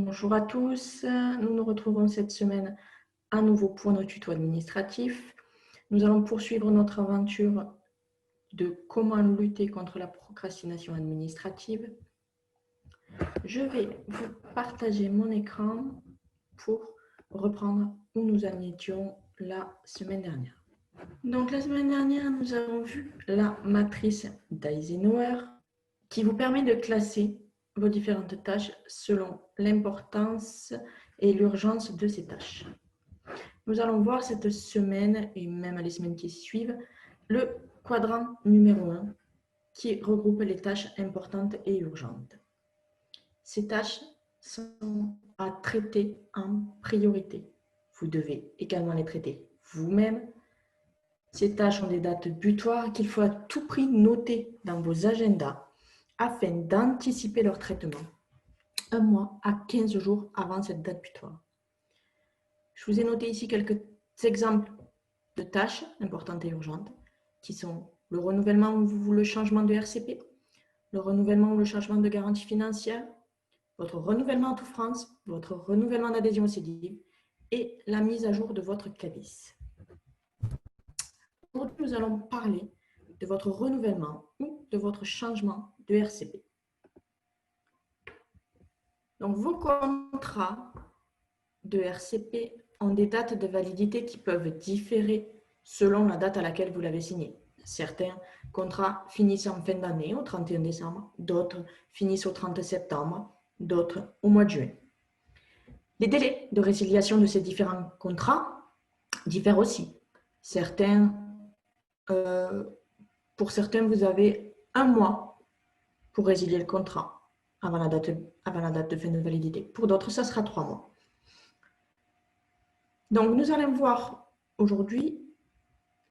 Bonjour à tous, nous nous retrouvons cette semaine à nouveau pour notre tuto administratif. Nous allons poursuivre notre aventure de comment lutter contre la procrastination administrative. Je vais vous partager mon écran pour reprendre où nous en étions la semaine dernière. Donc la semaine dernière, nous avons vu la matrice d'Eisenhower qui vous permet de classer vos différentes tâches selon l'importance et l'urgence de ces tâches. Nous allons voir cette semaine et même les semaines qui suivent le quadrant numéro 1 qui regroupe les tâches importantes et urgentes. Ces tâches sont à traiter en priorité. Vous devez également les traiter vous-même. Ces tâches ont des dates butoirs qu'il faut à tout prix noter dans vos agendas afin d'anticiper leur traitement 1 mois à 15 jours avant cette date butoir. Je vous ai noté ici quelques exemples de tâches importantes et urgentes qui sont le renouvellement ou le changement de RCP, le renouvellement ou le changement de garantie financière, votre renouvellement en toute France, votre renouvellement d'adhésion au CEDIV et la mise à jour de votre CABIS. Aujourd'hui, nous allons parler de votre renouvellement ou de votre changement de RCP. Donc, vos contrats de RCP ont des dates de validité qui peuvent différer selon la date à laquelle vous l'avez signé. Certains contrats finissent en fin d'année, au 31 décembre, d'autres finissent au 30 septembre, d'autres au mois de juin. Les délais de résiliation de ces différents contrats diffèrent aussi. Pour certains, vous avez 1 mois pour résilier le contrat avant la date de fin de validité. Pour d'autres, ça sera 3 mois. Donc, nous allons voir aujourd'hui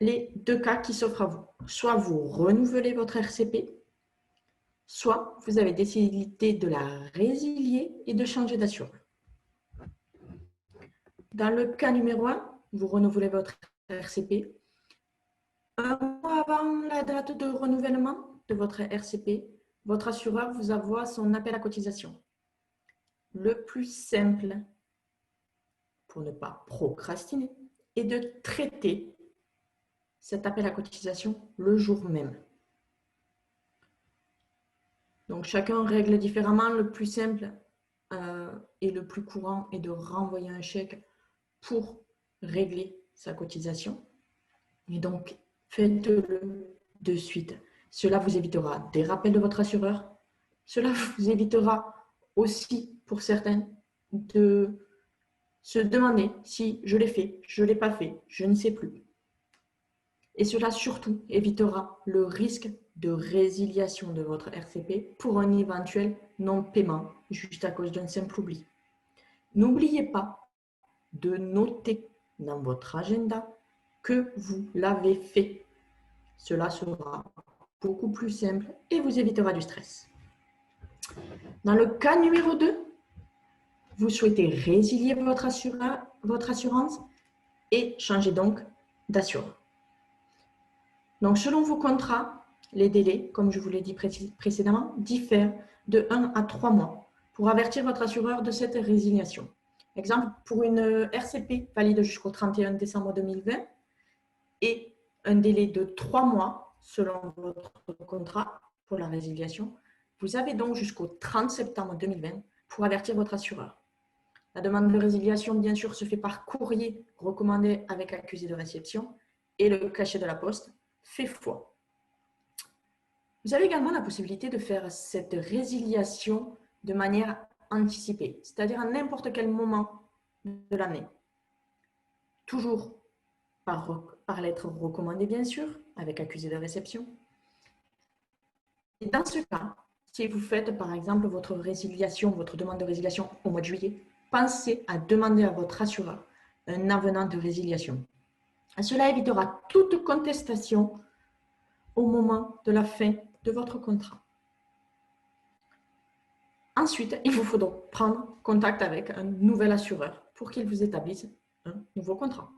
les 2 cas qui s'offrent à vous. Soit vous renouvelez votre RCP, soit vous avez décidé de la résilier et de changer d'assureur. Dans le cas numéro 1, vous renouvelez votre RCP. 1 mois avant la date de renouvellement de votre RCP, votre assureur vous envoie son appel à cotisation. Le plus simple, pour ne pas procrastiner, est de traiter cet appel à cotisation le jour même. Donc, chacun règle différemment. Le plus simple et le plus courant est de renvoyer un chèque pour régler sa cotisation. Et donc, faites-le de suite. Cela vous évitera des rappels de votre assureur. Cela vous évitera aussi, pour certains, de se demander si je l'ai fait, je ne l'ai pas fait, je ne sais plus. Et cela surtout évitera le risque de résiliation de votre RCP pour un éventuel non-paiement juste à cause d'un simple oubli. N'oubliez pas de noter dans votre agenda que vous l'avez fait. Cela sera beaucoup plus simple et vous évitera du stress. Dans le cas numéro 2, vous souhaitez résilier votre assurance et changer donc d'assureur. Donc, selon vos contrats, les délais, comme je vous l'ai dit précédemment, diffèrent de 1 à 3 mois pour avertir votre assureur de cette résiliation. Exemple, pour une RCP valide jusqu'au 31 décembre 2020 et un délai de 3 mois selon votre contrat pour la résiliation, vous avez donc jusqu'au 30 septembre 2020 pour avertir votre assureur. La demande de résiliation, bien sûr, se fait par courrier recommandé avec accusé de réception et le cachet de la poste fait foi. Vous avez également la possibilité de faire cette résiliation de manière anticipée, c'est-à-dire à n'importe quel moment de l'année. Toujours par lettre recommandée, bien sûr, avec accusé de réception. Et dans ce cas, si vous faites par exemple votre demande de résiliation au mois de juillet, pensez à demander à votre assureur un avenant de résiliation. Cela évitera toute contestation au moment de la fin de votre contrat. Ensuite, il vous faut donc prendre contact avec un nouvel assureur pour qu'il vous établisse un nouveau contrat.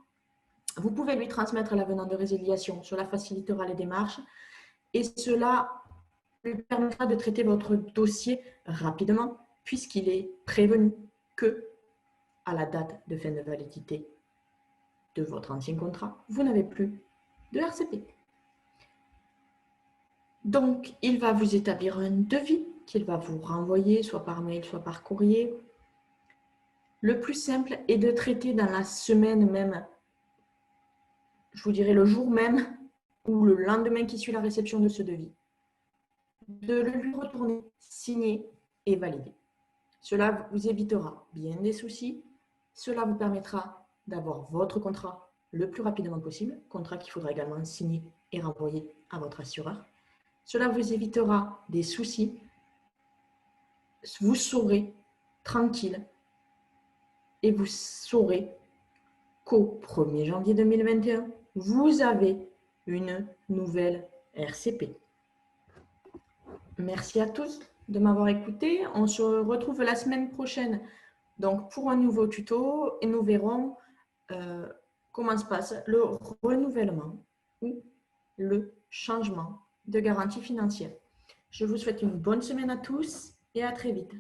Vous pouvez lui transmettre l'avenant de résiliation, cela facilitera les démarches et cela lui permettra de traiter votre dossier rapidement puisqu'il est prévenu que à la date de fin de validité de votre ancien contrat, vous n'avez plus de RCP. Donc, il va vous établir un devis qu'il va vous renvoyer, soit par mail, soit par courrier. Le plus simple est de traiter dans la semaine même, je vous dirais le jour même ou le lendemain qui suit la réception de ce devis, de le lui retourner, signer et valider. Cela vous évitera bien des soucis. Cela vous permettra d'avoir votre contrat le plus rapidement possible, contrat qu'il faudra également signer et renvoyer à votre assureur. Cela vous évitera des soucis. Vous serez tranquille et vous saurez qu'au 1er janvier 2021, vous avez une nouvelle RCP. Merci à tous de m'avoir écouté. On se retrouve la semaine prochaine donc pour un nouveau tuto et nous verrons comment se passe le renouvellement ou le changement de garantie financière. Je vous souhaite une bonne semaine à tous et à très vite.